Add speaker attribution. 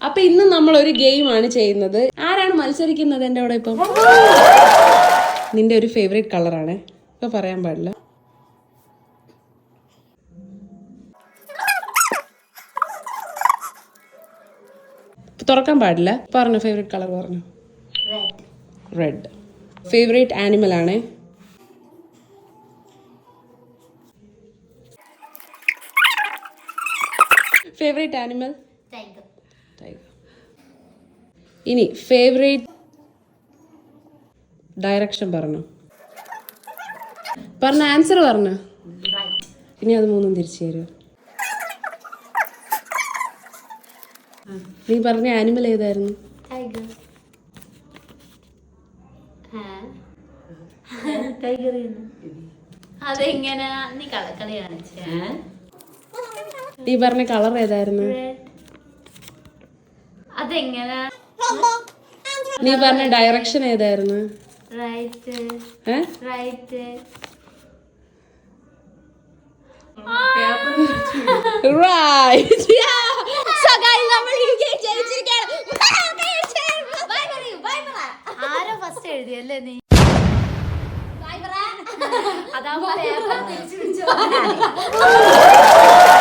Speaker 1: അപ്പൊ ഇന്ന് നമ്മൾ ഒരു ഗെയിമാണ് ചെയ്യുന്നത്. ആരാണ് മത്സരിക്കുന്നത് എന്റെ അവിടെ ഇപ്പം? നിന്റെ ഒരു ഫേവറേറ്റ് കളറാണ്, ഇപ്പൊ പറയാൻ പാടില്ല. തുറക്കാൻ പാടില്ല. പറഞ്ഞു ഫേവറേറ്റ് കളർ പറഞ്ഞു. റെഡ്. ഫേവറേറ്റ് ആനിമൽ ആണ്. Favourite animal tiger. ഇനി ഫേവറേറ്റ് ഡയറക്ഷൻ പറഞ്ഞു. പറഞ്ഞ ആൻസർ പറഞ്ഞു. ഇനി അത് മൂന്നും തിരിച്ചു തരുമോ? നീ പറഞ്ഞ ആനിമൽ ഏതായിരുന്നു?
Speaker 2: അതെങ്ങനെ നീ കളക്കളി കാണിച്ചേ?
Speaker 1: നീ പറഞ്ഞ കളർ ഏതായിരുന്നു?
Speaker 2: അതെങ്ങനെ?
Speaker 1: നീ പറഞ്ഞ ഡയറക്ഷൻ ഏതായിരുന്നു?
Speaker 2: റൈറ്റ്. റൈറ്റ്. ആരോ ഫസ്റ്റ് എഴുതിയല്ലേ നീ? അതാവുമ്പോ പേപ്പർ തിരിച്ചു പിടിച്ചോ.